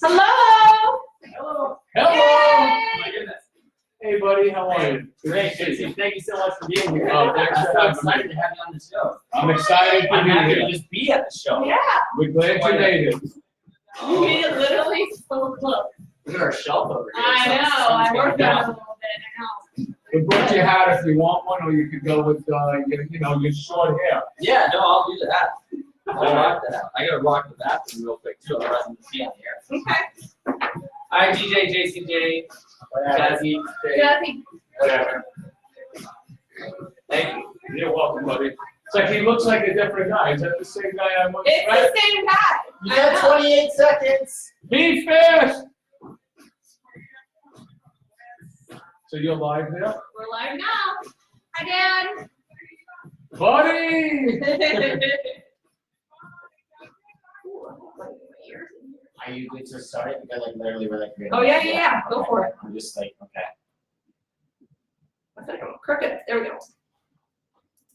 Hello. Hello. Yay! Oh my goodness. Hey, buddy, how are you? Great, Casey. Thank you so much for being here. Oh, thanks for I'm having so me. excited to have you on the show. I'm excited to I'm be happy here. to just be at the show. Yeah. We're glad you made it. We literally so close. Look at our shelf over here. I know. I worked on it a out. little bit. We brought you a hat if you want one, or you could go with, your short hair. Yeah, no, I'll do that. I'll rock that out. I gotta rock the bathroom real quick too, otherwise I'm gonna see on the air. Okay. Hi, DJ, JCJ, Jazzy, Jazzy. Whatever. Thank you. You're welcome, buddy. It's like he looks like a different guy. Is that the same guy I once It's met? the same guy. You got 28 seconds. Be fast! So you're live there? We're live now. Hi, Dad. Buddy! Are you good to start it? Because like literally we're like. Oh, yeah. Go for it. I'm just like, okay. What's that going? Crooked. There we go.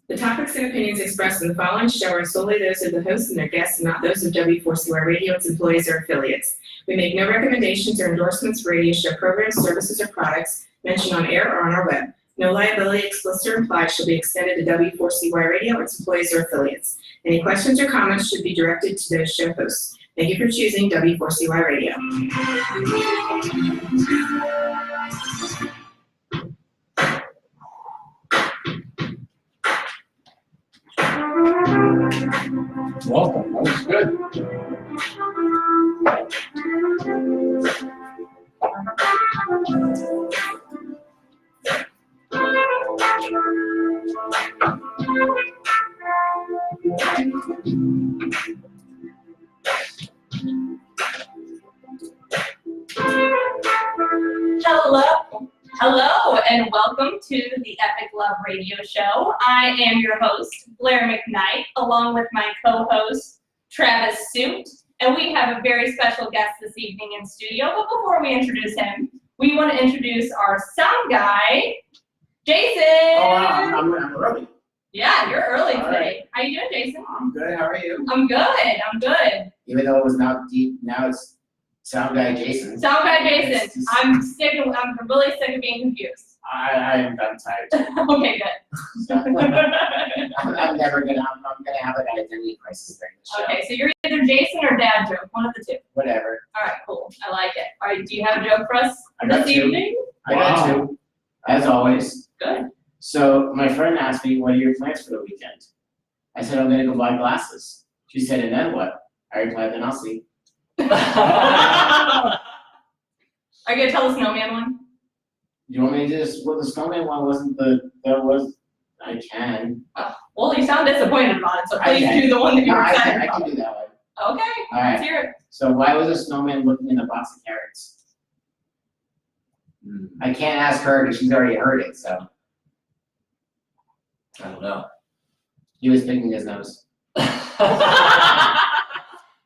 The topics and opinions expressed in the following show are solely those of the host and their guests, and not those of W4CY Radio, its employees, or affiliates. We make no recommendations or endorsements for radio show programs, services, or products mentioned on air or on our web. No liability, explicit or implied, shall be extended to W4CY Radio, its employees, or affiliates. Any questions or comments should be directed to those show hosts. Thank you for choosing W4CY Radio. Welcome. That was good. Hello, and welcome to the Epic Love Radio Show. I am your host, Blair McKnight, along with my co-host, Travis Suit, and we have a very special guest this evening in studio. But before we introduce him, we want to introduce our sound guy, Jason. Oh, I'm early. Yeah, you're early All today. How you doing, Jason? I'm good. How are you? I'm good. Even though it was not deep, now it's sound guy Jason. Sound guy It's Jason. just- I'm really sick of being confused. I am done tired. Okay, good. I'm never gonna. I'm gonna have an identity crisis during the show. Okay, so you're either Jason or Dad joke, one of the two. Whatever. All right, cool. I like it. All right, do you have a joke for us I got this two. evening? I got two, as always. Good. So my friend asked me, "What are your plans for the weekend?" I said, "I'm gonna go buy glasses." She said, "And then what?" I replied, "Then I'll see." Are you gonna tell the snowman one? You want me to just? Well, the snowman one wasn't I can. Well, you sound disappointed about it, so I please can. do the one that No, you're I excited can about. do that one. Okay, All let's right. hear it. So why was a snowman looking in a box of carrots? I can't ask her because she's already heard it. So I don't know. he was picking his nose.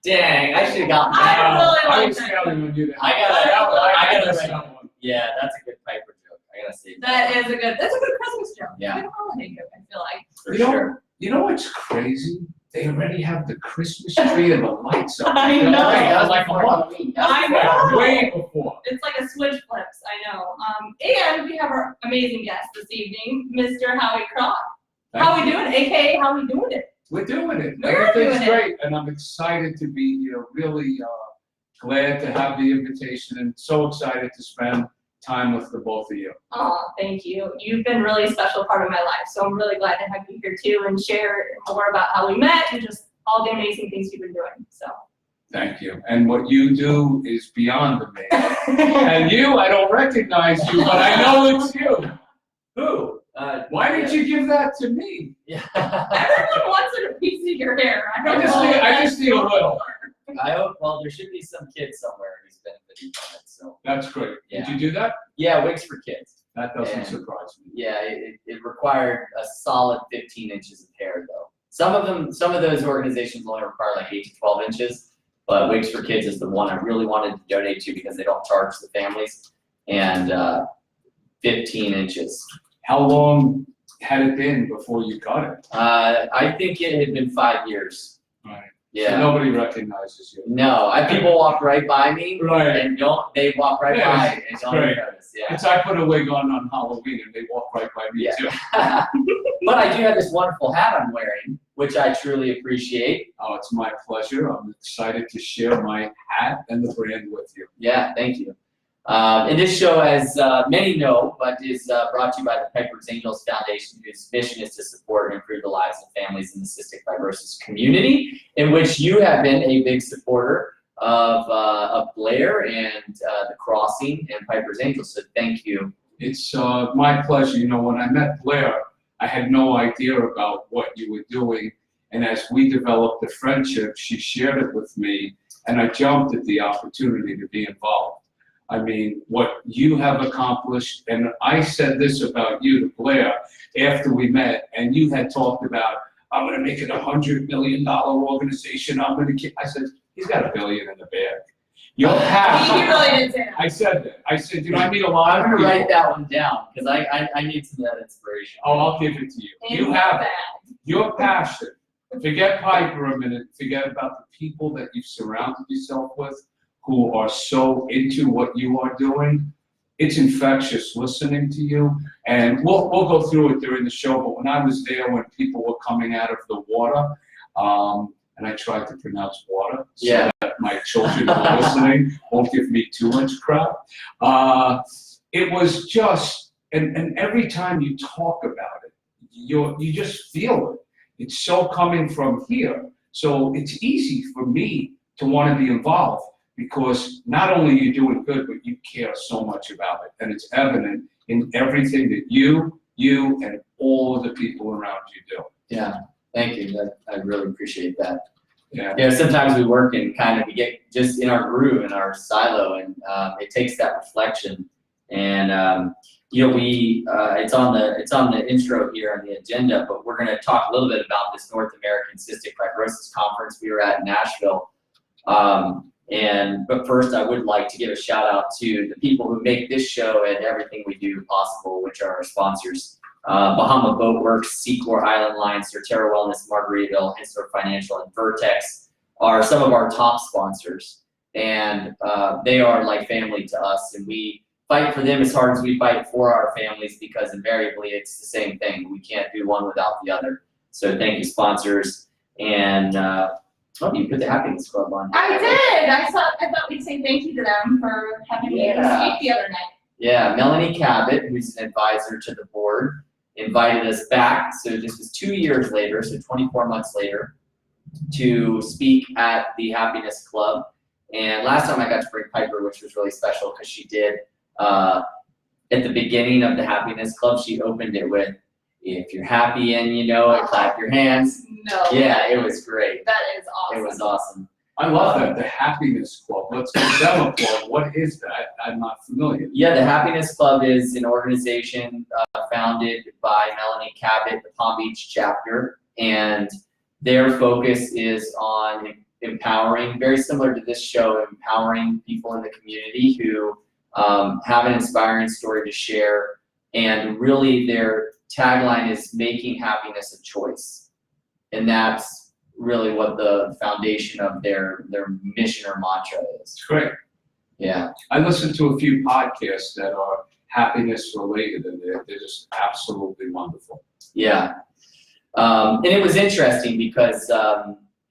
Dang, I should have gotten I that. really I like was that. counting on you to. I gotta that's say- someone. Yeah, that's a good Piper joke. I gotta say That's a good Christmas joke. Yeah. Good holiday joke, I feel like. for You know, sure. you know what's crazy? They already have the Christmas tree and the lights up. I You know. Right, that was Like a before month. Halloween. I Yeah, know. way before. It's like a switch flips, I know. And we have our amazing guest this evening, Mr. Howie Kra. How we doing? AKA, how we doing it? We're doing it. We're Everything's doing it. great, and I'm excited to be here. Really glad to have the invitation, and so excited to spend time with the both of you. Oh, thank you. You've been really a special part of my life, so I'm really glad to have you here too and share more about how we met and just all the amazing things you've been doing. So. Thank you. And what you do is beyond amazing. And you, I don't recognize you, but I know it's you. Who? Why did you give that to me? Yeah. Everyone wants a piece of your hair. I don't know. I just need a little. I hope. Well, there should be some kid somewhere who's benefiting from it. So That's great. Yeah. Did you do that? yeah, wigs for kids. That doesn't And- surprise me. Yeah, it required a solid 15 inches of hair though. Some of those organizations only require like 8 to 12 inches, but Wigs for Kids is the one I really wanted to donate to because they don't charge the families, and 15 inches. How long had it been before you got it? I think it had been 5 years. Right. Yeah. Nobody recognizes you. No, people walk right by me Right. and they walk right Yeah, by and don't great. notice. Yeah. It's I put a wig on Halloween and they walk right by me Yeah. too. But I do have this wonderful hat I'm wearing, which I truly appreciate. Oh, it's my pleasure. I'm excited to share my hat and the brand with you. Yeah, thank you. And this show, as many know, but is brought to you by the Piper's Angels Foundation, whose mission is to support and improve the lives of families in the cystic fibrosis community, in which you have been a big supporter of Blair and the Crossing and Piper's Angels. So thank you. It's my pleasure. You know, when I met Blair, I had no idea about what you were doing. And as we developed a friendship, she shared it with me, and I jumped at the opportunity to be involved. I mean, what you have accomplished, and I said this about you to Blair after we met, and you had talked about, I'm going to make it $100 million organization. I said, he's got $1 billion in the bag. Your passion. You really didn't say that. I said that. I said, you know, I meet a lot I'm of gonna people. write that one down because I need some of that inspiration. Oh, I'll give it to you. You have your passion. Forget Piper a minute. Forget about the people that you've surrounded yourself with who are so into what you are doing. It's infectious listening to you. And we'll go through it during the show, but when I was there, when people were coming out of the water, and I tried to pronounce water, so Yeah. that my children who are listening won't give me too much crap. It was just, and every time you talk about it, you just feel it. It's so coming from here. So it's easy for me to want to be involved because not only are you doing good, but you care so much about it. And it's evident in everything that you and all of the people around you do. Yeah, thank you. I really appreciate that. Yeah. You know, sometimes we work and we get just in our groove, in our silo, and it takes that reflection. And you know, it's on the intro here on the agenda, but we're going to talk a little bit about this North American Cystic Fibrosis Conference we were at in Nashville. But first, I would like to give a shout out to the people who make this show and everything we do possible, which are our sponsors. Bahama Boat Works, Secor Island Line, Certera Wellness, Margaritaville, Hensler Financial, and Vertex are some of our top sponsors. And they are like family to us, and we fight for them as hard as we fight for our families because invariably it's the same thing. We can't do one without the other. So thank you, sponsors. And you put the Happiness Club on. I did. I thought we'd say thank you to them for having me speak the other night. Yeah, Melanie Cabot, who's an advisor to the board, invited us back. So this was 2 years later, so 24 months later, to speak at the Happiness Club. And last time I got to bring Piper, which was really special because she did, at the beginning of the Happiness Club, she opened it with, if you're happy and you know it, clap your hands. No. Yeah, it was great. That is awesome. It was awesome. I love that, the Happiness Club. Let's give them a plug. What is that? I'm not familiar. Yeah, the Happiness Club is an organization founded by Melanie Cabot, the Palm Beach chapter, and their focus is on empowering, very similar to this show, empowering people in the community who have an inspiring story to share, and really their tagline is making happiness a choice. And that's really what the foundation of their mission or mantra is. It's great. Yeah. I listened to a few podcasts that are happiness related, and they're just absolutely wonderful. Yeah. And it was interesting because,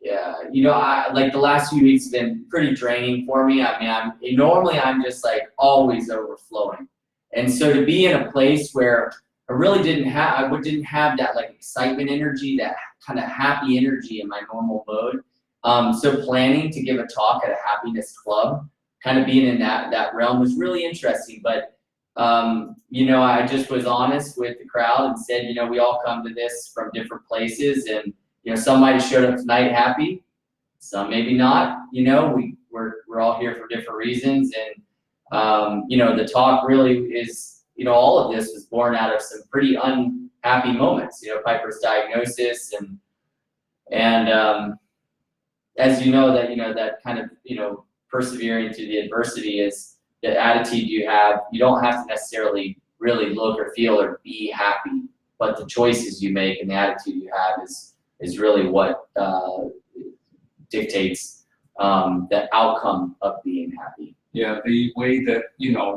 yeah, you know, like the last few weeks have been pretty draining for me. I mean, normally I'm just like always overflowing. And so to be in a place where I really didn't have that like excitement energy, that kind of happy energy in my normal mode. So planning to give a talk at a Happiness Club, kind of being in that realm was really interesting. But, you know, I just was honest with the crowd and said, you know, we all come to this from different places, and, you know, some might have showed up tonight happy, some maybe not, you know, we're all here for different reasons. And, you know, the talk really is, you know, all of this was born out of some pretty unhappy moments, you know, Piper's diagnosis and as you know, that kind of, you know, persevering through the adversity is the attitude you have. You don't have to necessarily really look or feel or be happy, but the choices you make and the attitude you have is really what dictates the outcome of being happy. Yeah, the way that,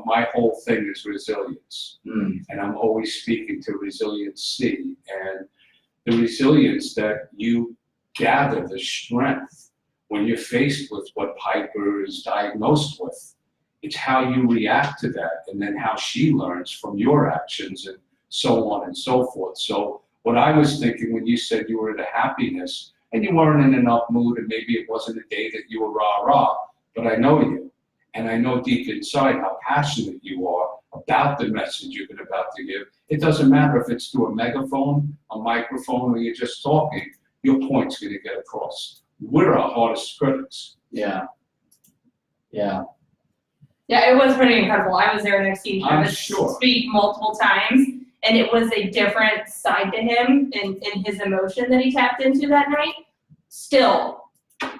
my whole thing is resilience. Mm. And I'm always speaking to resiliency, and the resilience that you gather, the strength when you're faced with what Piper is diagnosed with. It's how you react to that, and then how she learns from your actions, and so on and so forth. So what I was thinking when you said you were in a happiness, and you weren't in an up mood, and maybe it wasn't a day that you were rah-rah, but I know you. And I know deep inside how passionate you are about the message you're about to give. It doesn't matter if it's through a megaphone, a microphone, or you're just talking, your point's gonna get across. We're our hardest critics. Yeah. Yeah. Yeah, it was pretty incredible. I was there and I've seen I'm Travis sure. speak multiple times, and it was a different side to him and his emotion that he tapped into that night. Still,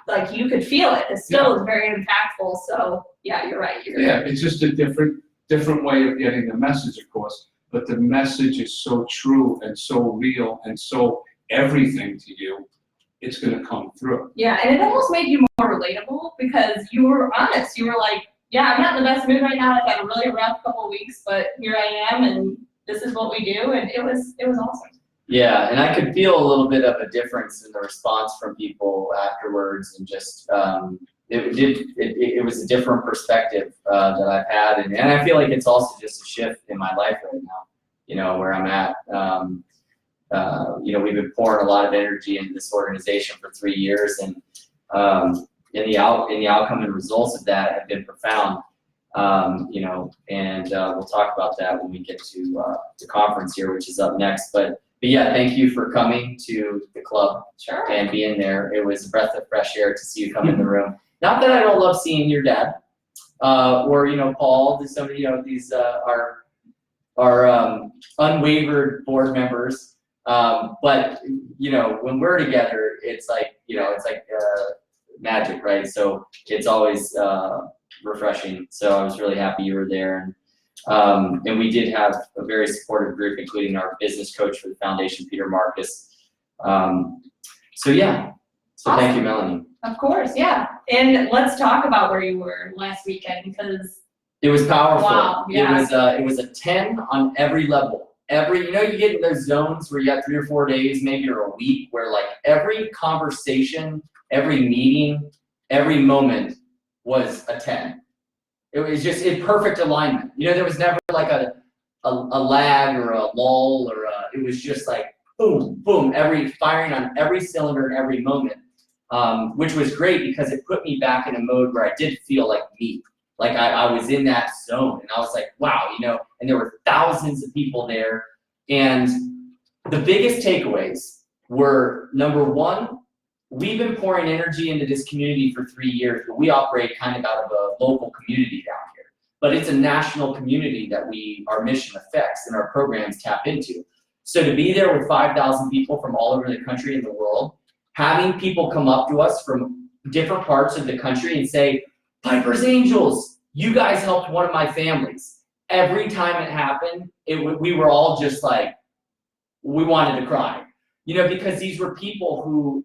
like, you could feel it. It still was very impactful. So yeah, you're right. Yeah, it's just a different way of getting the message across. But the message is so true and so real and so everything to you, it's gonna come through. Yeah, and it almost made you more relatable because you were honest. You were like, yeah, I'm not in the best mood right now. I've had a really rough couple of weeks, but here I am, and this is what we do, and it was awesome. Yeah, and I could feel a little bit of a difference in the response from people afterwards, and just it was a different perspective that I've had, and I feel like it's also just a shift in my life right now, where I'm at. We've been pouring a lot of energy into this organization for 3 years, and the outcome and results of that have been profound. And we'll talk about that when we get to the conference here, which is up next. But yeah, thank you for coming to the club. Sure. And being there. It was a breath of fresh air to see you come in the room. Not that I don't love seeing your dad, or Paul. Some of these are unwavered board members. But when we're together, it's like magic, right? So it's always refreshing. So I was really happy you were there, and we did have a very supportive group, including our business coach for the foundation, Peter Marcus. So Awesome. Thank you, Melanie. Of course, yeah. And let's talk about where you were last weekend, because It was powerful. Wow, yeah. It was a 10 on every level. You get in those zones where you got 3 or 4 days, maybe, or a week, where like every conversation, every meeting, every moment was a 10. It was just in perfect alignment. There was never like a lag or a lull, or it was just like boom, boom, firing on every cylinder in every moment, which was great because it put me back in a mode where I did feel like me. Like I was in that zone, and I was like, wow, and there were thousands of people there. And the biggest takeaways were, number one, we've been pouring energy into this community for 3 years, but we operate kind of out of a local community down here. But it's a national community that our mission affects and our programs tap into. So to be there with 5,000 people from all over the country and the world, having people come up to us from different parts of the country and say, Piper's Angels, you guys helped one of my families. Every time it happened, we were all just like, we wanted to cry. Because these were people who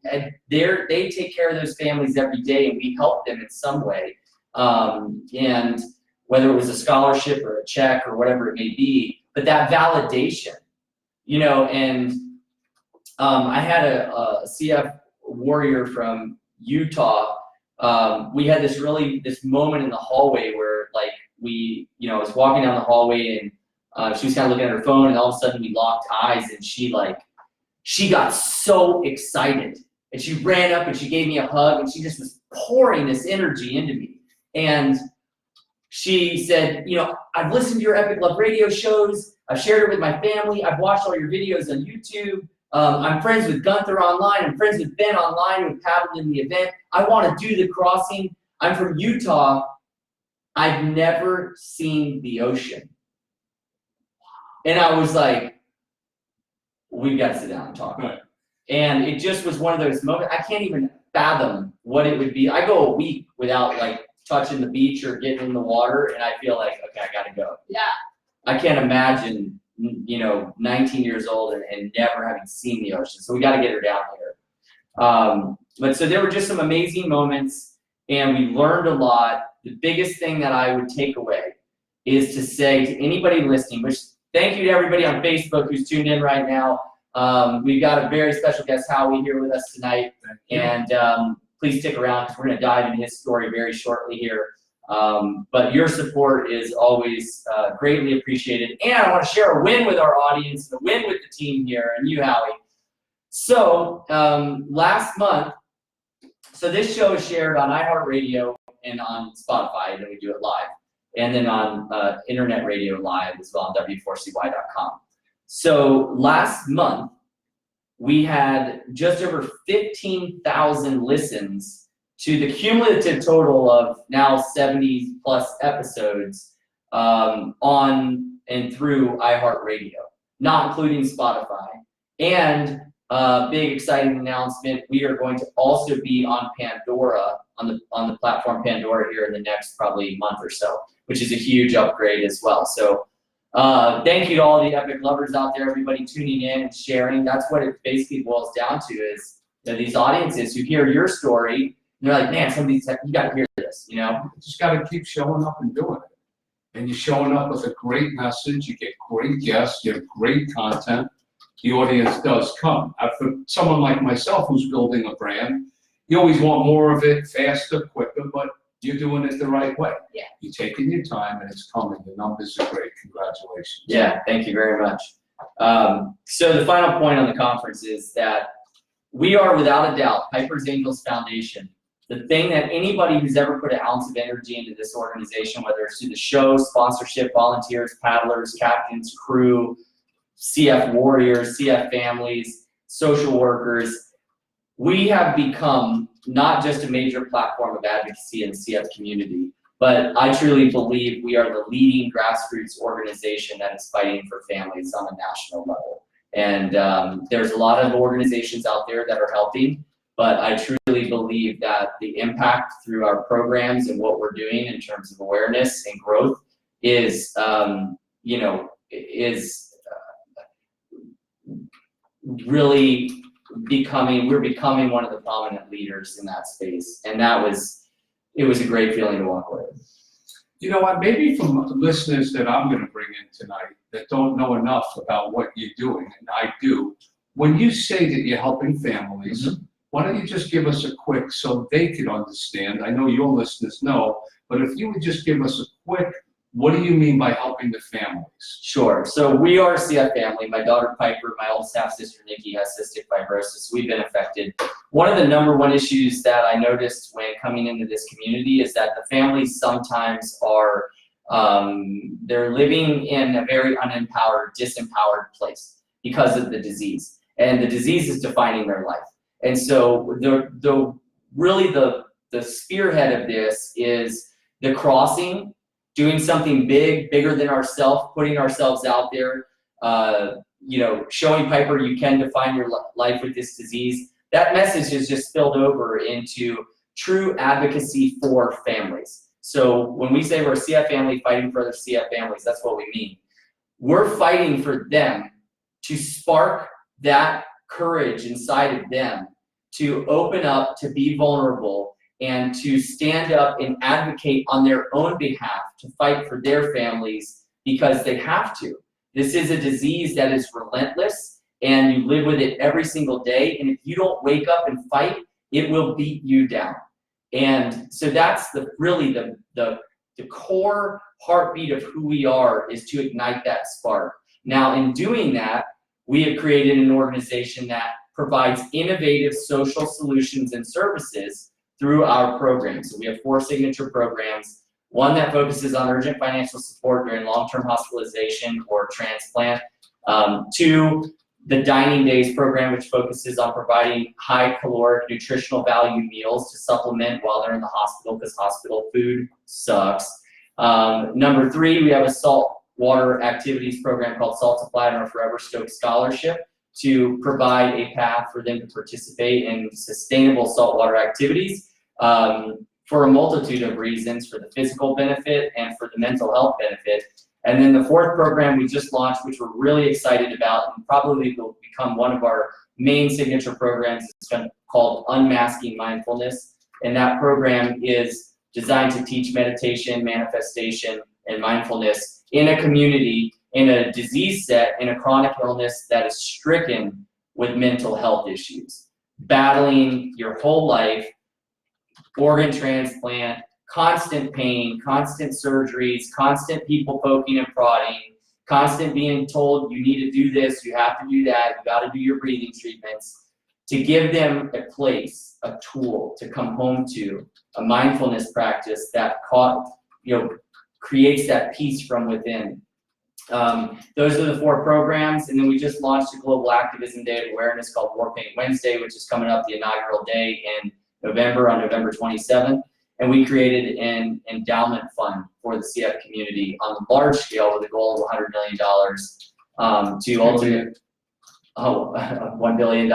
they take care of those families every day, and we help them in some way. And whether it was a scholarship or a check or whatever it may be, but that validation, and I had a CF warrior from Utah. We had this moment in the hallway where I was walking down the hallway, and she was kind of looking at her phone, and all of a sudden we locked eyes, and she got so excited, and she ran up and she gave me a hug, and she just was pouring this energy into me. And she said, I've listened to your Epic Love radio shows. I've shared it with my family. I've watched all your videos on YouTube. I'm friends with Gunther online. I'm friends with Ben online who paddled in the event. I want to do the crossing. I'm from Utah. I've never seen the ocean. And I was like, we've got to sit down and talk. Right. And it just was one of those moments. I can't even fathom what it would be. I go a week without touching the beach or getting in the water, and I feel like, okay, I gotta go. yeah. I can't imagine, 19 years old and never having seen the ocean. So we gotta get her down here. But so there were just some amazing moments, and we learned a lot. The biggest thing that I would take away is to say to anybody listening, which thank you to everybody on Facebook who's tuned in right now. We've got a very special guest, Howie, here with us tonight. And please stick around because we're going to dive into his story very shortly here. But your support is always greatly appreciated. And I want to share a win with our audience, a win with the team here, and you, Howie. So last month, so this show is shared on iHeartRadio and on Spotify, and then we do it live. And then on internet radio live as well on W4CY.com. So last month, we had just over 15,000 listens to the cumulative total of now 70 plus episodes on and through iHeartRadio, not including Spotify. And big exciting announcement, we are going to also be on Pandora, on the platform Pandora here in the next probably month or so, which is a huge upgrade as well. So thank you to all the epic lovers out there, everybody tuning in and sharing. That's what it basically boils down to is these audiences who hear your story, and they're like, man, somebody's like, you gotta hear this, you know? You just gotta keep showing up and doing it. And you're showing up with a great message, you get great guests, you have great content, the audience does come. For someone like myself who's building a brand, you always want more of it, faster, quicker, but you're doing it the right way. Yeah. You're taking your time and it's coming. The numbers are great. Congratulations. Yeah, thank you very much. So the final point on the conference is that we are, without a doubt, Piper's Angels Foundation. The thing that anybody who's ever put an ounce of energy into this organization, whether it's through the show, sponsorship, volunteers, paddlers, captains, crew, CF warriors, CF families, social workers, we have become not just a major platform of advocacy in the CF community, but I truly believe we are the leading grassroots organization that is fighting for families on a national level. And there's a lot of organizations out there that are helping, but I truly believe that the impact through our programs and what we're doing in terms of awareness and growth is, really we're becoming one of the prominent leaders in that space. And it was a great feeling to walk away. You know what, maybe from listeners that I'm gonna bring in tonight that don't know enough about what you're doing, and I do, when you say that you're helping families, why don't you just give us a quick, so they can understand, I know your listeners know, but if you would just give us a quick, what do you mean by helping the families? Sure. So we are a CF family. My daughter Piper, my oldest half sister Nikki has cystic fibrosis. We've been affected. One of the number one issues that I noticed when coming into this community is that the families sometimes are, they're living in a very unempowered, disempowered place because of the disease. And the disease is defining their life. And so really the spearhead of this is the crossing, doing something bigger than ourselves, putting ourselves out there, showing Piper you can define your life with this disease. That message has just spilled over into true advocacy for families. So when we say we're a CF family fighting for other CF families, that's what we mean. We're fighting for them to spark that courage inside of them to open up, to be vulnerable, and to stand up and advocate on their own behalf to fight for their families because they have to. This is a disease that is relentless and you live with it every single day. And if you don't wake up and fight, it will beat you down. And so that's really the core heartbeat of who we are, is to ignite that spark. Now in doing that, we have created an organization that provides innovative social solutions and services through our programs. So we have 4 signature programs, one that focuses on urgent financial support during long-term hospitalization or transplant, 2, the Dining Days program, which focuses on providing high caloric nutritional value meals to supplement while they're in the hospital because hospital food sucks. Number 3, we have a saltwater activities program called Salt Supply and our Forever Stoked Scholarship to provide a path for them to participate in sustainable saltwater activities for a multitude of reasons, for the physical benefit and for the mental health benefit. And then the 4th program we just launched, which we're really excited about and probably will become one of our main signature programs is called Unmasking Mindfulness. And that program is designed to teach meditation, manifestation, and mindfulness in a community, in a disease set, in a chronic illness that is stricken with mental health issues. Battling your whole life, organ transplant, constant pain, constant surgeries, constant people poking and prodding, constant being told you need to do this, you have to do that, you got to do your breathing treatments, to give them a place, a tool to come home to, a mindfulness practice that creates that peace from within. Those are the 4 programs, and then we just launched a Global Activism Day of Awareness called War Paint Wednesday, which is coming up the inaugural day in November, on November 27th. And we created an endowment fund for the CF community on a large scale with a goal of $100 million to ultimately, $1 billion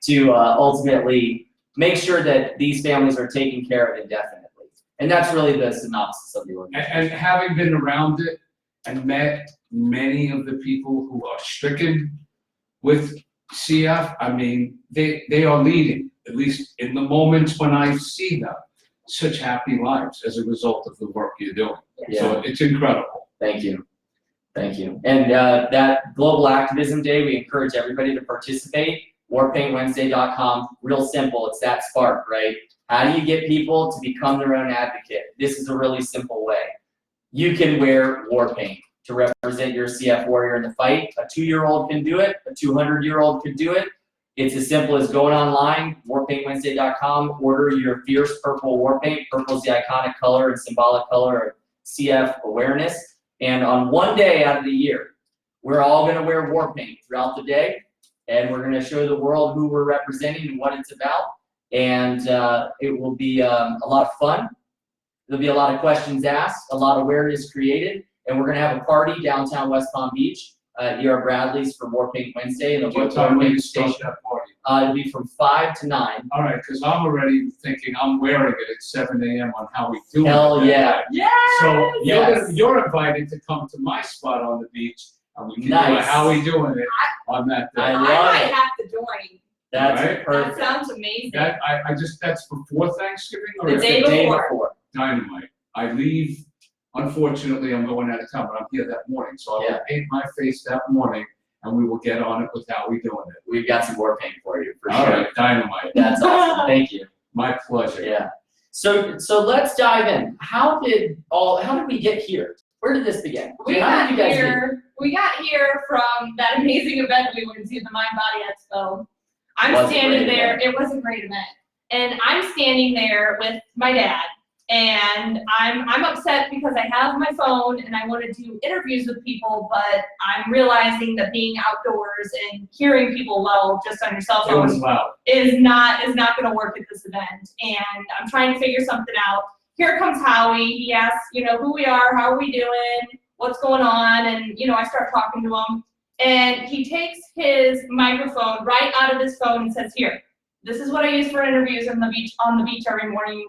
to ultimately make sure that these families are taken care of indefinitely. And that's really the synopsis of the organization. And having been around it and met many of the people who are stricken with CF, I mean, they are leading, at least in the moments when I see them, such happy lives as a result of the work you're doing. Yeah. So it's incredible. Thank you. Thank you. And that Global Activism Day, we encourage everybody to participate. WarPaintWednesday.com, real simple, it's that spark, right? How do you get people to become their own advocate? This is a really simple way. You can wear war paint to represent your CF warrior in the fight. A 2-year-old can do it, a 200-year-old could do it. It's as simple as going online, warpaintwednesday.com, order your fierce purple war paint. Purple is the iconic color and symbolic color of CF awareness. And on one day out of the year, we're all gonna wear war paint throughout the day, and we're gonna show the world who we're representing and what it's about. And it will be a lot of fun. There'll be a lot of questions asked, a lot of awareness created, and we're gonna have a party downtown West Palm Beach. ER Bradley's for War Paint Wednesday, and What time will you start that party? It'll be from 5 to 9. All right, because I'm already thinking I'm wearing it at 7 a.m. on how we do it. Hell yeah. Yes! So Yes. you're invited to come to my spot on the beach, and we can do Nice. a How We Doing It on that day. I I love might it. have to join. That's Right? That perfect. sounds amazing. That that's before Thanksgiving or The is day it The day before. before. dynamite? I leave. Unfortunately, I'm going out of town, but I'm here that morning, so I will Yeah. paint my face that morning, and we will get on it with How We Doing It. We've got some war paint for you, for All sure. right, dynamite. That's awesome. Thank you. My pleasure. Yeah. So let's dive in. How did we get here? Where did this begin? We How got did you guys here from that amazing event we went to, the Mind Body Expo. I'm Was a standing great there. event. It was a great event, and I'm standing there with my dad, and I'm upset because I have my phone and I want to do interviews with people, but I'm realizing that being outdoors and hearing people well just on your cell It was phone loud. is not going to work at this event, and I'm trying to figure something out. Here comes Howie. He asks, who we are, how are we doing, what's going on, and I start talking to him, and he takes his microphone right out of his phone and says, "Here, this is what I use for interviews on the beach every morning.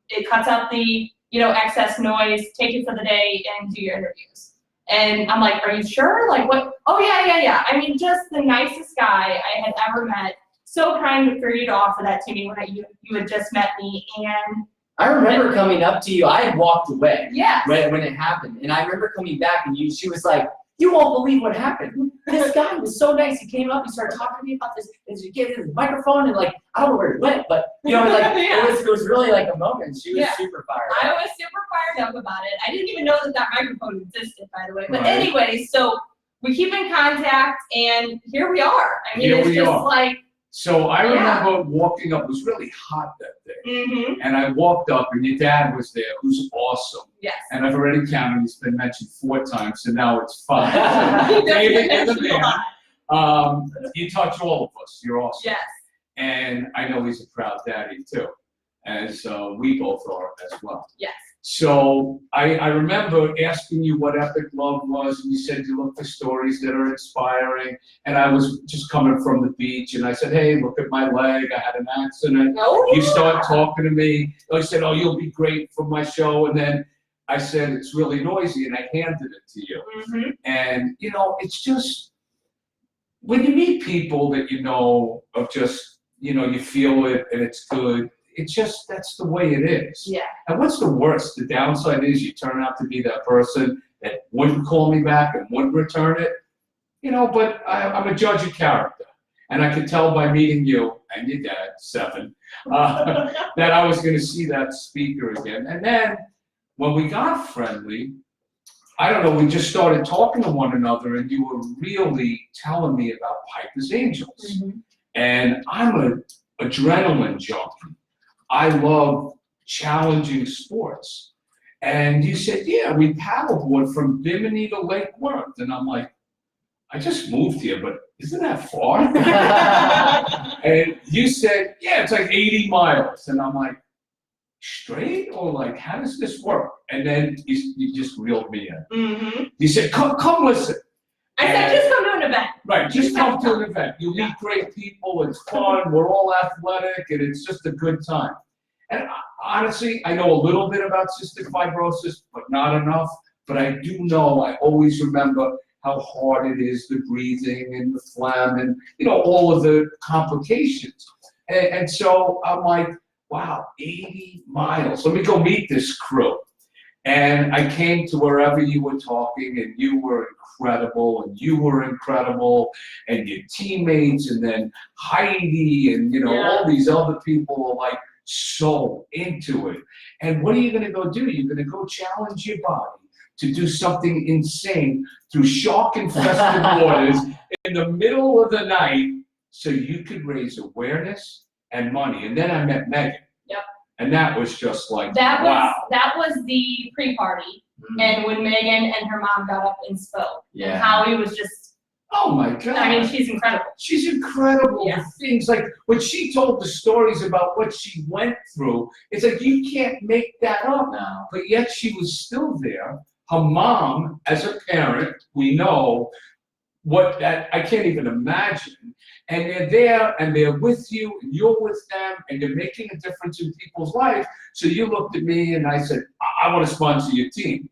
It cuts out the excess noise. Take it for the day and do your interviews." And I'm like, "Are you sure? Like what?" "Oh yeah. I mean, just the nicest guy I had ever met. So kind for you to offer that to me when you had just met me." And I remember coming up to you. I had walked away yeah, when it happened, and I remember coming back, and she was like, "You won't believe what happened. This guy was so nice. He came up, he started talking to me about this, and he gave him the microphone, and like I don't know where he went, but Yeah. it was really like a moment. She was Yeah. super fired I up. was super fired up about it. I didn't even know that microphone existed, by the way. But Right. anyway, so we keep in contact, and here we are. I mean, Here it's we just are. like, So I Yeah. remember walking up. It was really hot that day. mm-hmm, And I walked up, and your dad was there, who's awesome. yes. And I've already counted, he's been mentioned 4 times, so now it's 5. David, you're the man. You touch all of us, you're awesome. Yes. And I know he's a proud daddy too. And so we both are as well. Yes. So I remember asking you what Epic Love was, and you said you look for stories that are inspiring. And I was just coming from the beach, and I said, "Hey, look at my leg, I had an accident." No. You start talking to me. I said, "Oh, you'll be great for my show." And then I said, "It's really noisy," and I handed it to you. Mm-hmm. And it's just, when you meet people that you know of just, you feel it and it's good, it's just, that's the way it is. Yeah. And what's the worst? The downside is you turn out to be that person that wouldn't call me back and wouldn't return it. But I'm a judge of character. And I could tell by meeting you and your dad, 7, that I was going to see that speaker again. And then when we got friendly, I don't know, we just started talking to one another, and you were really telling me about Piper's Angels. Mhm. And I'm an adrenaline junkie. I love challenging sports. And you said, yeah, we paddleboard from Bimini to Lake Worth. And I'm like, I just moved here, but isn't that far? And you said, yeah, it's like 80 miles. And I'm like, straight? Or like, how does this work? And then you just reeled me in. Mm-hmm. You said, come listen. I said, just come to an event. Right, just come to an event. You meet great people, it's fun, we're all athletic, and it's just a good time. And honestly, I know a little bit about cystic fibrosis, but not enough. But I do know, I always remember how hard it is, the breathing and the phlegm and, all of the complications. And so I'm like, wow, 80 miles. Let me go meet this crew. And I came to wherever you were talking, and you were incredible, and you were incredible, and your teammates, and then Heidi, and all these other people were like so into it. And what are you gonna go do? You're gonna go challenge your body to do something insane through shark-infested waters in the middle of the night, so you could raise awareness and money. And then I met Megan. Yep. And that was just like, that was the pre-party. Mm. And when Megan and her mom got up and spoke, Yeah. and Howie was just, oh my God. I mean, she's incredible. She's incredible. Yeah. The things like when she told the stories about what she went through, it's like you can't make that up. No. But yet she was still there. Her mom, as a parent, we know what that, I can't even imagine. And they're there and they're with you and you're with them and you're making a difference in people's lives. So you looked at me and I said, I want to sponsor your team.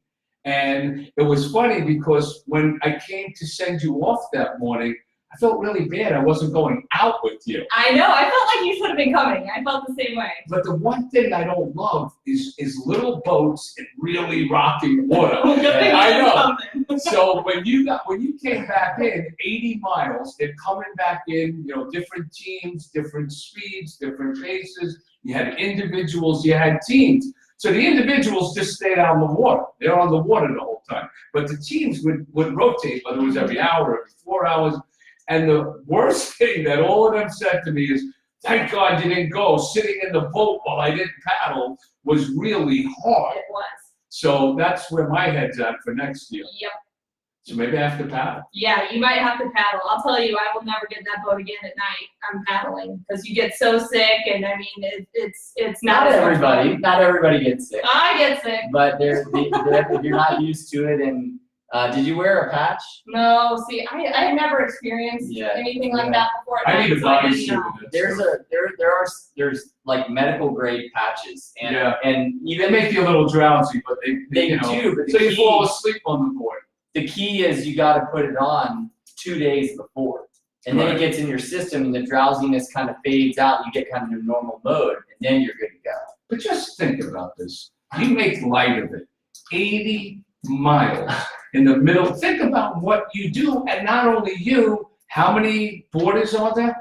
And it was funny because when I came to send you off that morning, I felt really bad. I wasn't going out with you. I know, I felt like you should have been coming. I felt the same way. But the one thing I don't love is little boats in really rocking water. I know. So when you came back in 80 miles and coming back in, different teams, different speeds, different paces, you had individuals, you had teams. So the individuals just stayed out on the water. They're on the water the whole time. But the teams would rotate, whether it was every hour, every 4 hours. And the worst thing that all of them said to me is, thank God you didn't go. Sitting in the boat while I didn't paddle was really hard. It was. So that's where my head's at for next year. Yep. So maybe I have to paddle. Yeah, you might have to paddle. I'll tell you, I will never get in that boat again at night. I'm paddling because you get so sick, and I mean, it's not as much fun. Not everybody gets sick. I get sick. But if you're not used to it, and did you wear a patch? No, see, I had never experienced anything like that before. At I night, need a so I didn't bodysuit know. with it. There's like medical grade patches, and and They even make you a little drowsy, but they do. But so you fall asleep on the board. the key is you got to put it on 2 days before, and then it gets in your system, and the drowsiness kind of fades out. You get kind of in normal mode, and then you're good to go. But just think about this. You make light of it. 80 miles in the middle. Think about what you do, and not only you, how many boarders are there?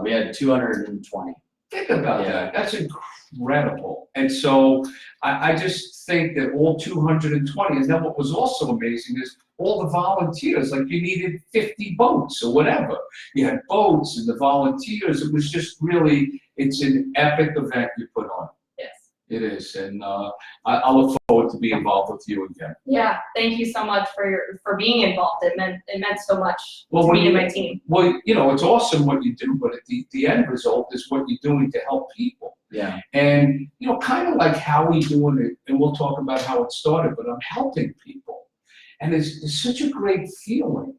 We had 220. Think about that. That's incredible. And so I just think that all 220, and then what was also amazing is all the volunteers, like you needed 50 boats or whatever. You had boats and the volunteers. It was just really, it's an epic event you put on. Yes. It is. And I look forward to being involved with you again. Yeah, thank you so much for being involved. It meant so much Well, to when me and you- my team. Well, it's awesome what you do, but at the end result is what you're doing to help people. Yeah. And, kind of like how we doing it, and we'll talk about how it started, but I'm helping people. And it's such a great feeling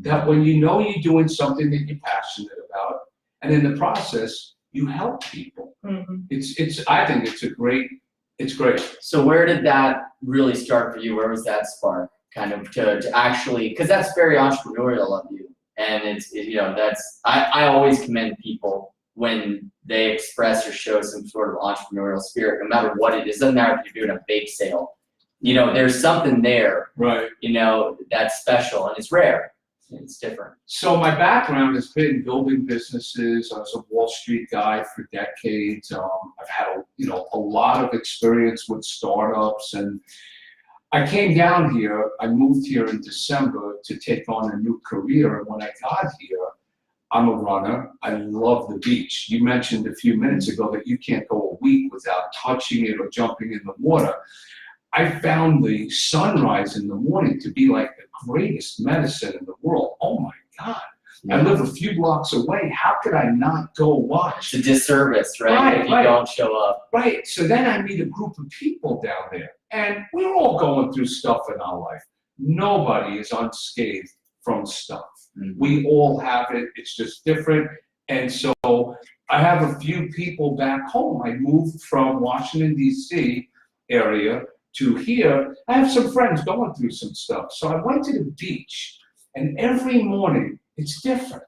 that when you know you're doing something that you're passionate about, and in the process, you help people. Mm-hmm. I think it's great. So where did that really start for you? Where was that spark kind of to actually, because that's very entrepreneurial of you. And I always commend people when they express or show some sort of entrepreneurial spirit, no matter what it is. Doesn't matter if you're doing a bake sale. There's something there, Right. that's special and it's rare. It's different. So my background has been building businesses. I was a Wall Street guy for decades. I've had a lot of experience with startups, and I came down here. I moved here in December to take on a new career. And when I got here, I'm a runner. I love the beach. You mentioned a few minutes ago that you can't go a week without touching it or jumping in the water. I found the sunrise in the morning to be like the greatest medicine in the world. Oh my God. I live a few blocks away. How could I not go watch? It's a disservice, right? If you don't show up. Right. So then I meet a group of people down there, and we're all going through stuff in our life. Nobody is unscathed from stuff. Mm-hmm. We all have it. It's just different. And so I have a few people back home. I moved from Washington, D.C. area to here. I have some friends going through some stuff. So I went to the beach, and every morning it's different.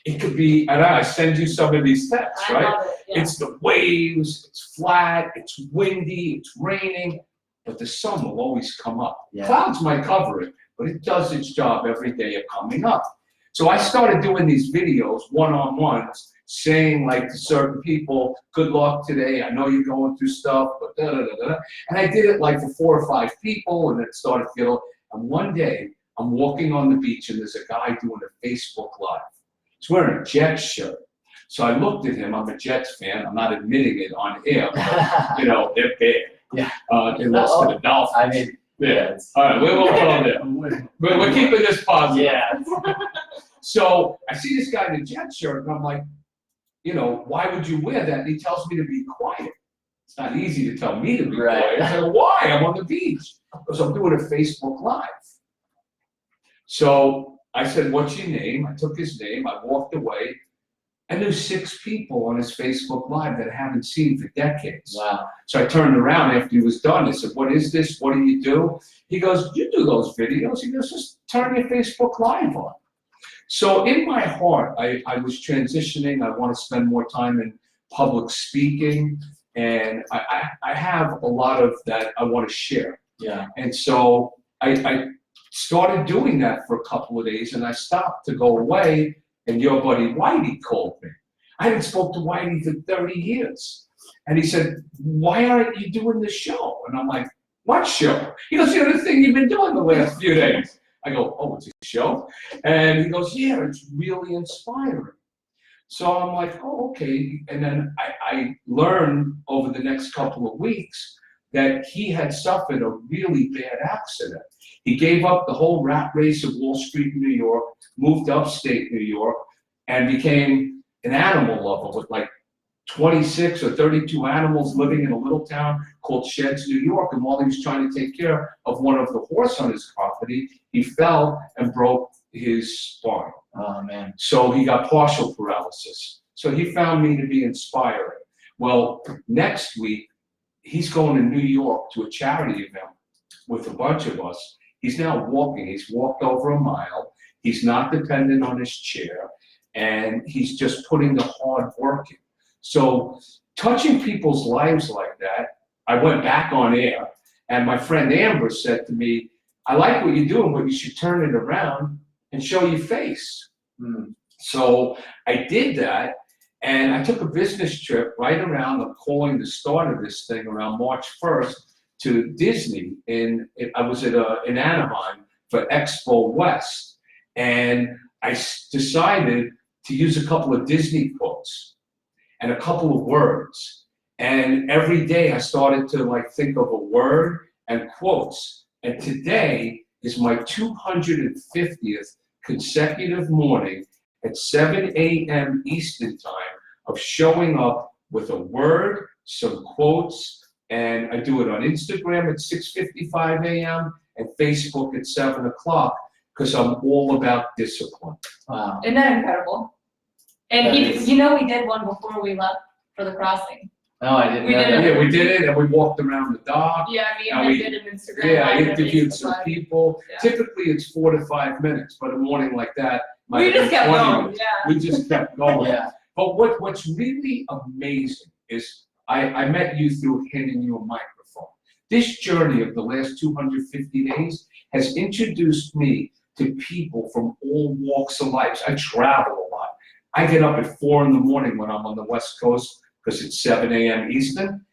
It could be, and I send you some of these texts, right? I love it. Yeah. It's the waves, it's flat, it's windy, it's raining, but the sun will always come up. Yeah. Clouds might cover it, but it does its job every day of coming up. So I started doing these videos, one-on-ones, saying like to certain people, good luck today, I know you're going through stuff, but da-da-da-da. And I did it like for 4 or 5 people, and it started feeling, and one day, I'm walking on the beach, and there's a guy doing a Facebook Live. He's wearing a Jets shirt. So I looked at him, I'm a Jets fan, I'm not admitting it on air, but, they're bad. Yeah. They lost to the Dolphins. I mean, Yeah. All right, we won't go there. We're keeping this positive. yeah. So I see this guy in a Jet shirt, and I'm like, why would you wear that? And he tells me to be quiet. It's not easy to tell me to be quiet. I said, why? I'm on the beach. Because I'm doing a Facebook Live. So I said, what's your name? I took his name. I walked away. I knew 6 people on his Facebook Live that I haven't seen for decades. Wow. So I turned around after he was done. I said, what is this? What do you do? He goes, you do those videos. He goes, just turn your Facebook Live on. So in my heart, I was transitioning. I want to spend more time in public speaking. And I have a lot of that I want to share. Yeah. And so I started doing that for a couple of days, and I stopped to go away, and your buddy Whitey called me. I hadn't spoke to Whitey for 30 years. And he said, why aren't you doing the show? And I'm like, what show? He goes, the thing you've been doing the last few days. I go, oh, it's a show? And he goes, yeah, it's really inspiring. So I'm like, oh, okay. And then I learned over the next couple of weeks that he had suffered a really bad accident. He gave up the whole rat race of Wall Street, New York, moved upstate New York, and became an animal lover with like 26 or 32 animals living in a little town called Sheds, New York. And while he was trying to take care of one of the horse on his property, he fell and broke his spine. Oh, man. So he got partial paralysis. So he found me to be inspiring. Well, next week, he's going to New York to a charity event with a bunch of us. He's now walking. He's walked over a mile. He's not dependent on his chair. And he's just putting the hard work in. So touching people's lives like that, I went back on air. And my friend Amber said to me, I like what you're doing, but you should turn it around and show your face. So I did that. And I took a business trip right around, I'm calling the start of this thing around March 1st, to Disney. I was in Anaheim for Expo West. And I decided to use a couple of Disney quotes and a couple of words. And every day I started to think of a word and quotes. And today is my 250th consecutive morning at 7 a.m. Eastern time of showing up with a word, some quotes, and I do it on Instagram at 6:55 a.m. and Facebook at 7 o'clock because I'm all about discipline. Wow. Isn't that incredible? And That is. we did one before we left for the crossing. No, I didn't We know did that. Yeah, we did it, and we walked around the dock. Yeah, me and And him we- did an Instagram Yeah, I Live and a interviewed Facebook some Live. people. Yeah. Typically, it's 4 to 5 minutes, but a morning like that, might We have just been kept 20 going, minutes. yeah. We just kept going. Yeah. But what's really amazing is I met you through handing you a microphone. This journey of the last 250 days has introduced me to people from all walks of life. I travel a lot. I get up at 4 in the morning when I'm on the West Coast because it's 7 a.m. Eastern.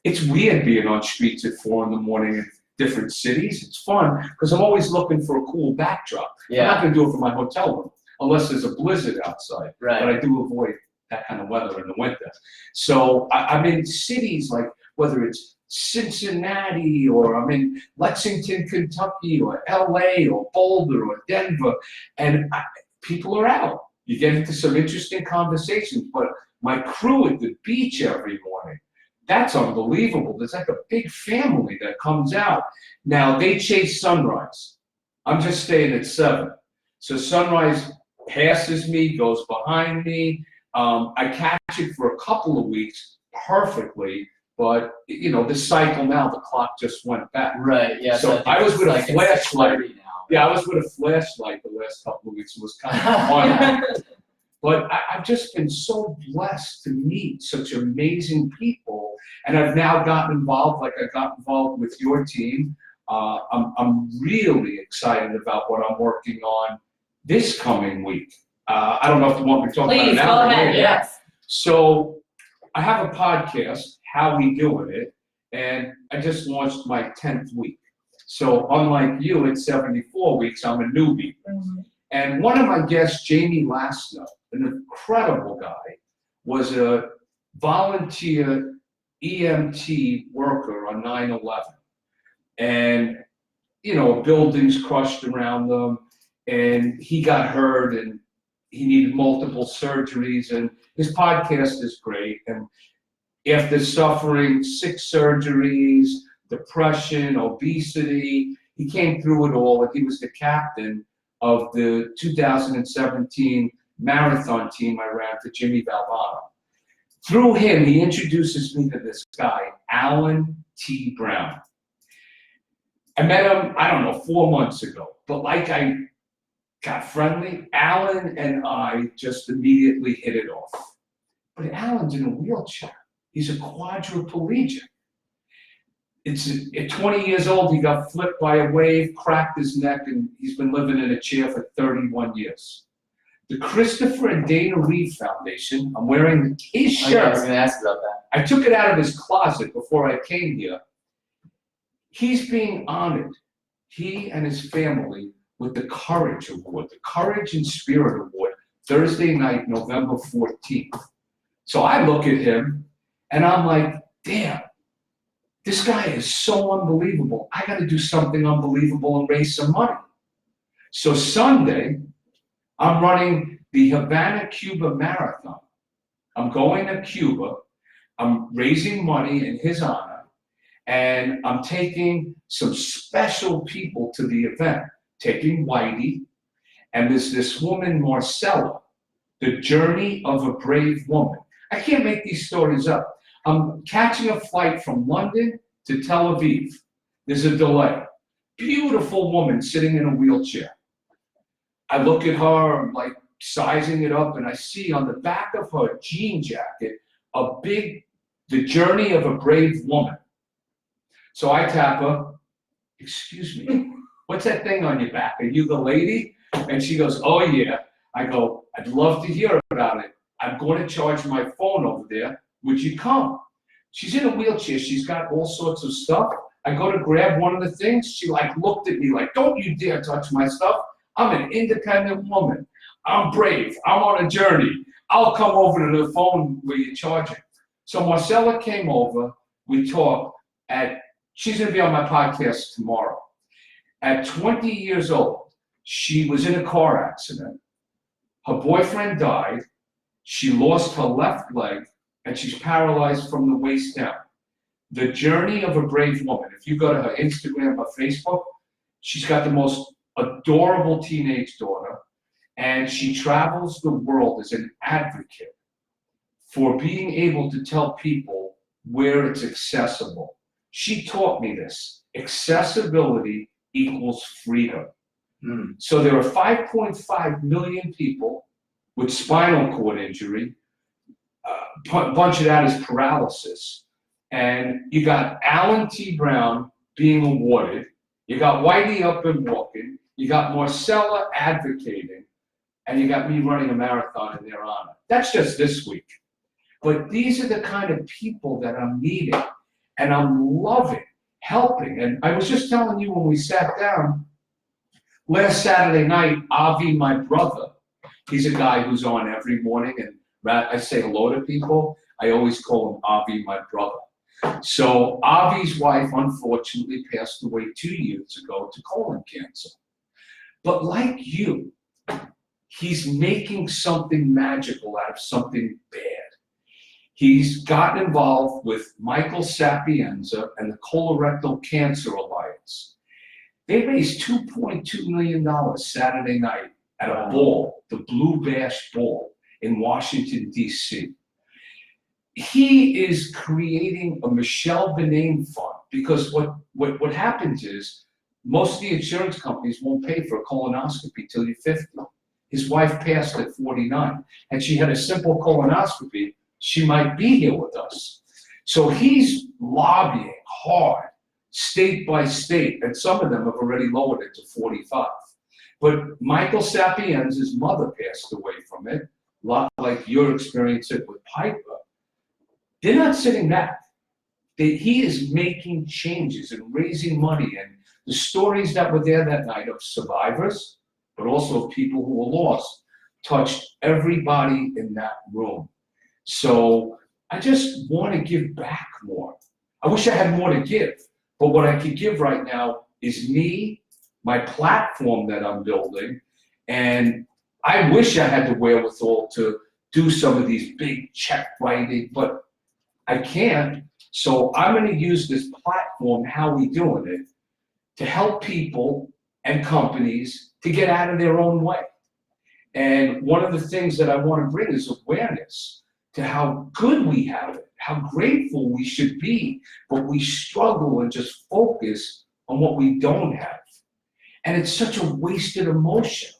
It's weird being on streets at 4 in the morning in different cities. It's fun because I'm always looking for a cool backdrop. I'm not Yeah, going to do it from my hotel room unless there's a blizzard outside. But right. I do avoid that kind of weather in the winter. So I'm in cities like whether it's Cincinnati or I'm in Lexington, Kentucky or LA or Boulder or Denver, and people are out. You get into some interesting conversations, but my crew at the beach every morning, that's unbelievable. There's like a big family that comes out. Now they chase sunrise. I'm just staying at 7. So sunrise passes me, goes behind me. I catch it for a couple of weeks perfectly, but you know, the cycle now, the clock just went back. Right, yeah. So think I was it's with a like it's flashlight. 6:30 now. Yeah, I was with a flashlight the last couple of weeks. It was kind of fun. But I've just been so blessed to meet such amazing people, and I've now gotten involved, like I got involved with your team. I'm really excited about what I'm working on this coming week. I don't know if you want me to talk about it Please, now. go or ahead, later. yes. So I have a podcast, How We Doing It, and I just launched my 10th week. So unlike you at 74 weeks, I'm a newbie. And one of my guests, Jamie Lasno, an incredible guy, was a volunteer EMT worker on 9/11. And, you know, buildings crushed around them, and he got hurt, and he needed multiple surgeries, and his podcast is great. And after suffering 6 surgeries, depression, obesity, he came through it all, and he was the captain of the 2017 marathon team I ran for Jimmy Valvano. Through him, he introduces me to this guy, Alan T. Brown. I met him, I don't know, 4 months ago, but like I got friendly, Alan and I just immediately hit it off. But Alan's in a wheelchair. He's a quadriplegic. At 20 years old, he got flipped by a wave, cracked his neck, and he's been living in a chair for 31 years. The Christopher and Dana Reeve Foundation, I'm wearing his Oh, yeah, I was shirt. gonna ask about that. I took it out of his closet before I came here. He's being honored, he and his family, with the Courage Award, the Courage and Spirit Award, Thursday night, November 14th. So I look at him and I'm like, damn, this guy is so unbelievable. I got to do something unbelievable and raise some money. So Sunday, I'm running the Havana, Cuba Marathon. I'm going to Cuba. I'm raising money in his honor. And I'm taking some special people to the event, taking Whitey. And there's this woman, Marcella, the journey of a brave woman. I can't make these stories up. I'm catching a flight from London to Tel Aviv. There's a delay. Beautiful woman sitting in a wheelchair. I look at her, I'm like sizing it up, and I see on the back of her jean jacket the journey of a brave woman. So I tap her, excuse me, what's that thing on your back? Are you the lady? And she goes, oh yeah. I go, I'd love to hear about it. I'm going to charge my phone over there. Would you come? She's in a wheelchair. She's got all sorts of stuff. I go to grab one of the things. She like looked at me like, don't you dare touch my stuff. I'm an independent woman. I'm brave. I'm on a journey. I'll come over to the phone where you're charging. So Marcella came over. We talked. She's going to be on my podcast tomorrow. At 20 years old, she was in a car accident. Her boyfriend died. She lost her left leg, and she's paralyzed from the waist down. The journey of a brave woman. If you go to her Instagram or Facebook, she's got the most adorable teenage daughter, and she travels the world as an advocate for being able to tell people where it's accessible. She taught me this. Accessibility equals freedom. So there are 5.5 million people with spinal cord injury. A bunch of that is paralysis. And you got Alan T. Brown being awarded. You got Whitey up and walking. You got Marcella advocating. And you got me running a marathon in their honor. That's just this week. But these are the kind of people that I'm meeting. And I'm loving, helping. And I was just telling you when we sat down, last Saturday night, Avi, my brother, he's a guy who's on every morning, and I say hello to people. I always call him Avi, my brother. So Avi's wife, unfortunately, passed away 2 years ago to colon cancer. But like you, he's making something magical out of something bad. He's gotten involved with Michael Sapienza and the Colorectal Cancer Alliance. They raised $2.2 million Saturday night at a ball, the Blue Bash Ball in Washington, D.C. He is creating a Michelle Benin fund because what happens is most of the insurance companies won't pay for a colonoscopy till you're 50. His wife passed at 49, and she had a simple colonoscopy. She might be here with us. So he's lobbying hard, state by state, and some of them have already lowered it to 45. But Michael Sapienza's mother passed away from it, a lot like your experience with Piper. They're not sitting back. He is making changes and raising money, and the stories that were there that night of survivors, but also of people who were lost, touched everybody in that room. So I just want to give back more. I wish I had more to give, but what I could give right now is me, my platform that I'm building, and I wish I had the wherewithal to do some of these big check writing, but I can't. So I'm going to use this platform, How We Doing It, to help people and companies to get out of their own way. And one of the things that I want to bring is awareness to how good we have it, how grateful we should be, but we struggle and just focus on what we don't have. And it's such a wasted emotion.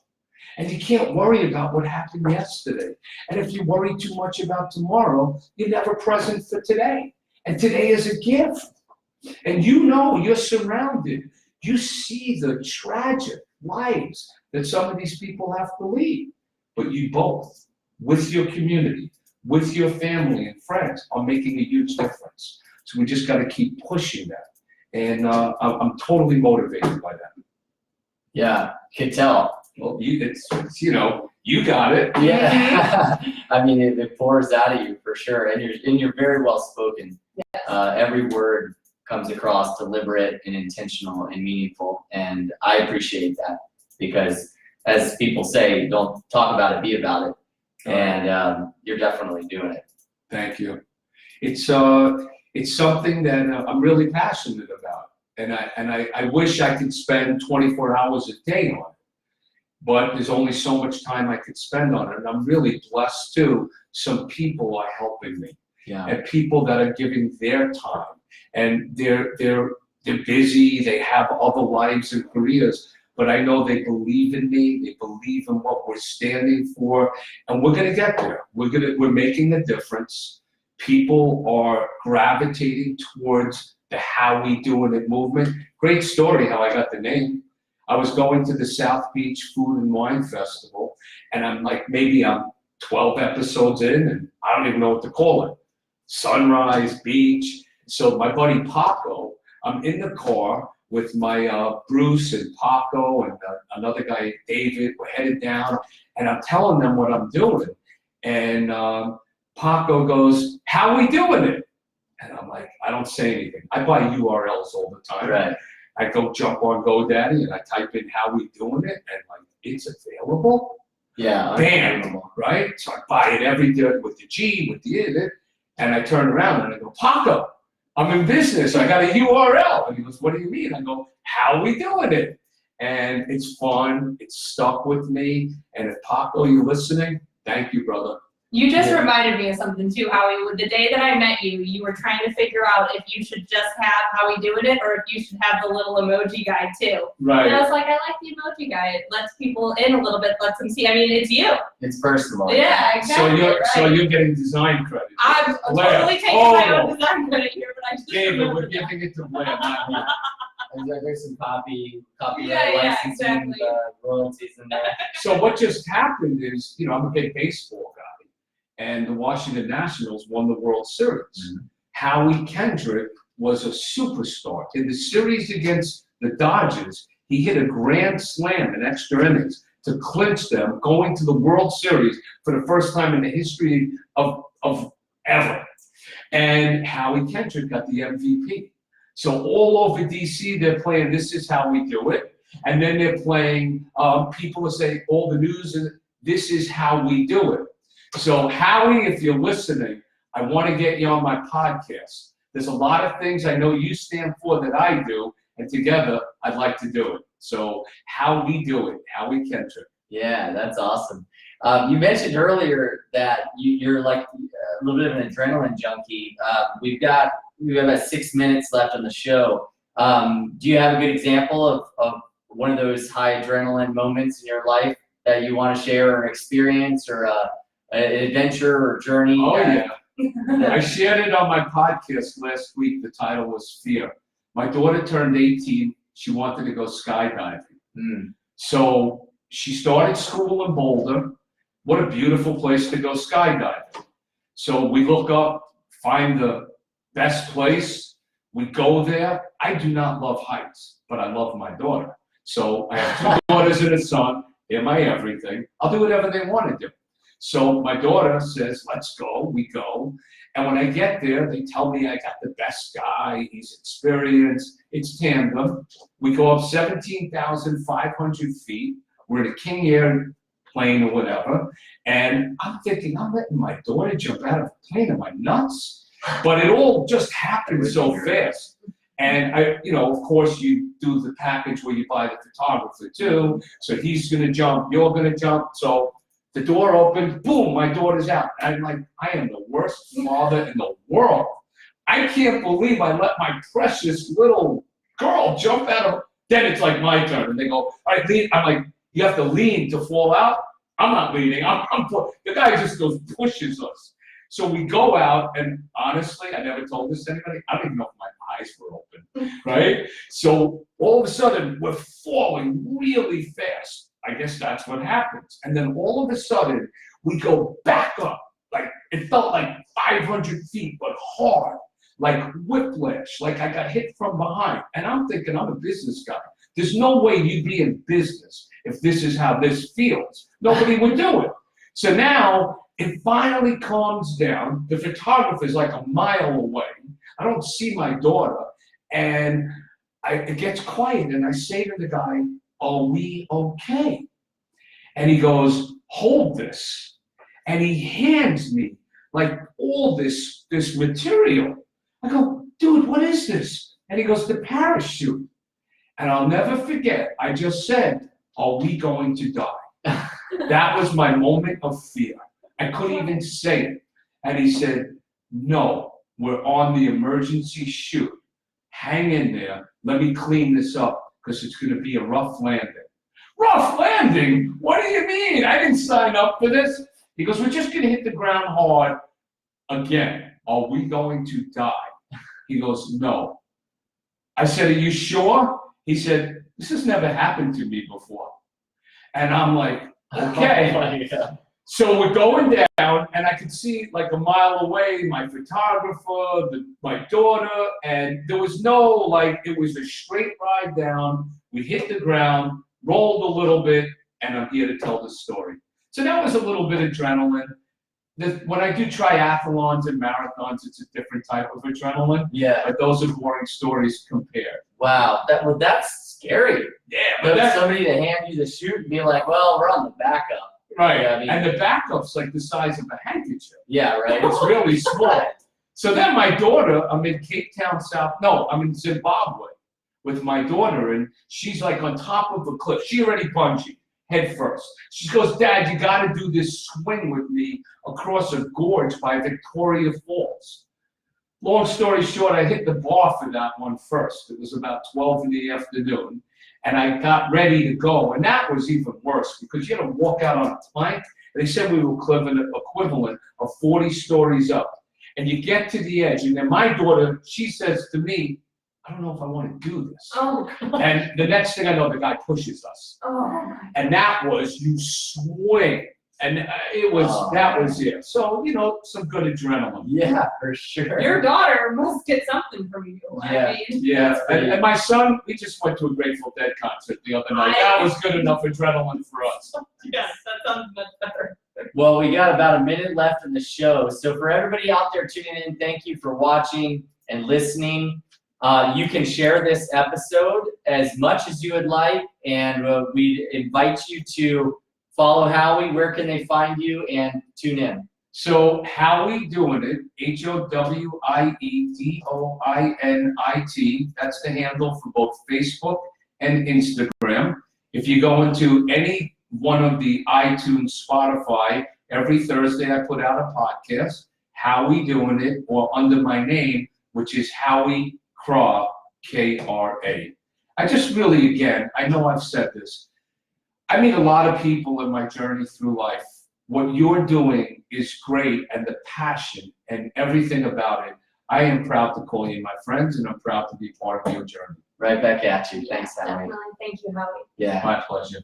And you can't worry about what happened yesterday. And if you worry too much about tomorrow, you're never present for today. And today is a gift. And you know you're surrounded. You see the tragic lives that some of these people have to lead. But you both, with your community, with your family and friends, are making a huge difference. So we just got to keep pushing that. And I'm totally motivated by that. Yeah, could tell. Well, it's you got it. Yeah, I mean, it pours out of you for sure, and you're very well spoken. Yes. Every word comes across deliberate and intentional and meaningful, and I appreciate that because, as people say, don't talk about it, be about it, and you're definitely doing it. Thank you. It's something that I'm really passionate about, and I wish I could spend 24 hours a day on it. But there's only so much time I could spend on it. And I'm really blessed too. Some people are helping me. Yeah. And people that are giving their time. And they're busy, they have other lives and careers. But I know they believe in me, they believe in what we're standing for, and we're gonna get there. We're making a difference. People are gravitating towards the How We Doing It movement. Great story how I got the name. I was going to the South Beach Food and Wine Festival, and I'm like, maybe I'm 12 episodes in, and I don't even know what to call it. Sunrise, beach. So my buddy Paco, I'm in the car with my Bruce and Paco and another guy, David. We're headed down, and I'm telling them what I'm doing. And Paco goes, "How we doing it?" And I'm like, I don't say anything. I buy URLs all the time. Right. I go jump on GoDaddy and I type in "How we doing it," and like, it's available. Yeah. Bam, Unbelievable. right? So I buy it every day with the G, with the it, and I turn around and I go, "Paco, I'm in business. I got a URL." And he goes, "What do you mean?" I go, "How we doing it?" And it's fun. It's stuck with me. And if Paco, you're listening, thank you, brother. You just Yeah. reminded me of something too, Howie. With the day that I met you, you were trying to figure out if you should just have Howie doing it or if you should have the little emoji guy too. And Right. I was like, I like the emoji guy. It lets people in a little bit, lets them see. I mean, it's you. It's personal. Yeah, exactly. So right. you're getting design credit. I'm Blair, totally taking my hold own on. design credit here, but I just David, remembered we're that. giving it to Blair, not me. And there's some copyright Yeah, licensing, exactly. royalties in there. So what just happened is, I'm a big baseball guy, and the Washington Nationals won the World Series. Mhm. Howie Kendrick was a superstar. In the series against the Dodgers, he hit a grand slam in extra innings to clinch them going to the World Series for the first time in the history of ever. And Howie Kendrick got the MVP. So all over DC, they're playing This Is How We Do It. And then they're playing, people will say, all the news, and This Is How We Do It. So Howie, if you're listening, I want to get you on my podcast. There's a lot of things I know you stand for that I do, and together I'd like to do it. So How We Do It, Howie Kendrick. Yeah, that's awesome. You mentioned earlier that you're like a little bit of an adrenaline junkie. We have about 6 minutes left on the show. Do you have a good example of one of those high adrenaline moments in your life that you want to share or experience or an adventure or journey? Oh, yeah. I shared it on my podcast last week. The title was Fear. My daughter turned 18. She wanted to go skydiving. So she started school in Boulder. What a beautiful place to go skydiving. So we look up, find the best place. We go there. I do not love heights, but I love my daughter. So I have two daughters and a son. They're my everything. I'll do whatever they want to do. So my daughter says, let's go. We go. And when I get there, they tell me I got the best guy. He's experienced. It's tandem. We go up 17,500 feet. We're in a King Air plane or whatever. And I'm thinking, I'm letting my daughter jump out of a plane. Am I nuts? But it all just happened so fast. And of course, you do the package where you buy the photographer too. So he's going to jump. You're going to jump. So the door opened, boom, my daughter's out. I'm like, I am the worst father in the world. I can't believe I let my precious little girl jump out of, then it's like my turn. And they go, all right, lean. I'm like, you have to lean to fall out? I'm not leaning. The guy just goes, pushes us. So we go out, and honestly, I never told this to anybody. I don't even know if my eyes were open, right? So all of a sudden, we're falling really fast. I guess that's what happens. And then all of a sudden, we go back up. Like, it felt like 500 feet, but hard. Like whiplash, like I got hit from behind. And I'm thinking, I'm a business guy. There's no way you'd be in business if this is how this feels. Nobody would do it. So now, it finally calms down. The photographer's like a mile away. I don't see my daughter. And it gets quiet, and I say to the guy, are we okay? And he goes, hold this. And he hands me like all this material. I go, dude, what is this? And he goes, the parachute. And I'll never forget, I just said, are we going to die? That was my moment of fear. I couldn't even say it. And he said, no, we're on the emergency chute. Hang in there. Let me clean this up because it's going to be a rough landing. Rough landing? What do you mean? I didn't sign up for this. He goes, we're just going to hit the ground hard again. Are we going to die? He goes, no. I said, are you sure? He said, this has never happened to me before. And I'm like, okay. So we're going down, and I could see like a mile away my photographer, my daughter, and there was no, it was a straight ride down. We hit the ground, rolled a little bit, and I'm here to tell the story. So that was a little bit of adrenaline. When I do triathlons and marathons, it's a different type of adrenaline. Yeah. But those are boring stories compared. Wow. That's scary. Yeah, But somebody to hand you the chute and be like, well, we're on the backup. right. Yeah, I mean- And the backup's like the size of a handkerchief. Yeah, right. It's really small. So then my daughter, I'm in Cape Town, I'm in Zimbabwe with my daughter, and she's like on top of a cliff. She already bungeed, head first. She goes, Dad, you gotta do this swing with me across a gorge by Victoria Falls. Long story short, I hit the bar for that one first. It was about 12 in the afternoon, and I got ready to go. And that was even worse because you had to walk out on a plank. They said we were equivalent of 40 stories up. And you get to the edge, and then my daughter, she says to me, I don't know if I want to do this. Oh, God. And the next thing I know, the guy pushes us. Oh, And that was, you swing. And that was it. So, some good adrenaline. Yeah, for sure. your daughter must get something from you. Yeah. I mean, Yeah, and my son, we just went to a Grateful Dead concert the other night. That was good enough adrenaline for us. yes, that sounds much better. Well, we got about a minute left in the show. So for everybody out there tuning in, thank you for watching and listening. You can share this episode as much as you would like, and we invite you to follow Howie. Where can they find you and tune in? So Howie Doing It, HOWIEDOINIT, that's the handle for both Facebook and Instagram. If you go into any one of the iTunes, Spotify, every Thursday I put out a podcast, Howie Doing It, or under my name, which is Howie Kra, K-R-A. I just really, again, I know I've said this, I meet a lot of people in my journey through life. What you're doing is great, and the passion and everything about it. I am proud to call you my friends, and I'm proud to be part of your journey. Right back at you. Thanks, Howie. Definitely. Thank you, Howie. Yeah. My pleasure.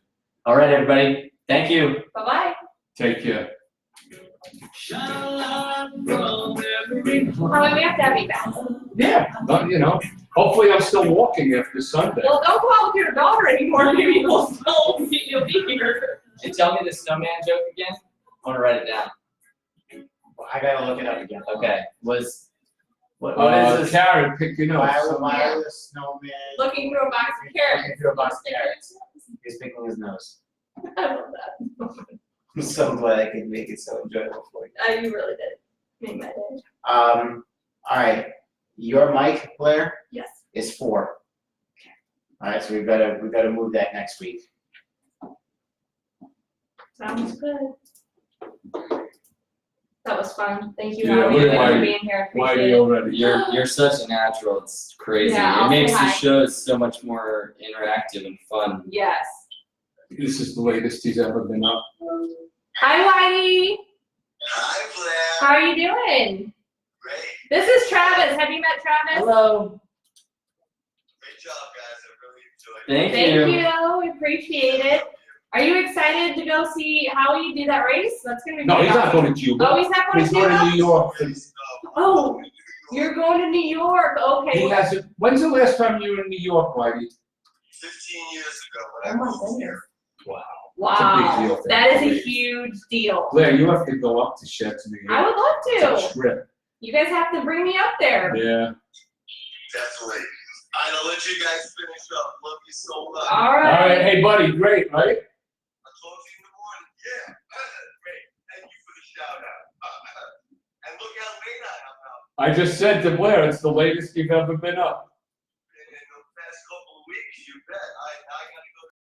All right, everybody. Thank you. Bye-bye. Take care. Howie, we have to have you back. Yeah, but hopefully I'm still walking after Sunday. Well, don't go out with your daughter anymore. Maybe you'll be here. Did you tell me the snowman joke again? I want to write it down. I gotta look it up again. Okay. What is this? Karen, pick your nose. Why was the snowman Looking through a box of carrots. looking through a box of carrots? He's picking his nose. I love that. I'm so glad I could make it so enjoyable for you. You really did. Made my day. All right. Your mic, Blair, Yes. is 4. All right, so we've got to move that next week. Sounds good. That was fun. Thank you, Yeah, Howie, we're for Whitey. being here. Why are Appreciate you it. already? You're such a natural. It's crazy. Yeah, it I'll makes say the hi. shows so much more interactive and fun. Yes. This is the latest he's ever been up. Hi, Whitey. Hi, Blair. How are you doing? Great. This is Travis. Have you met Travis? Hello. Great job, guys. I really enjoyed it. Thank you. We appreciate it. Are you excited to go see Howie do that race? That's gonna be No, pretty he's not awesome. going to Cuba. Oh, he's not going He's to going to Cuba? New York. Please, Oh, you're going to New York. Okay. He hasn't. When's the last time you were in New York, Whitey? 15 years ago Oh when my I moved goodness. here. Wow. Wow. deal for That is a everybody. huge deal. Blair, you have to go up to Sheds, New I York. would love It's a to. trip. You guys have to bring me up there. Yeah. Definitely. I'll let you guys finish up. Love you so much. All All right. right. Hey, buddy. Great, right? I'll talk to you in the morning. Yeah. Great. Thank you for the shout out. And look how late I am now. I just said to Blair, it's the latest you've ever been up. In the past couple of weeks, you bet.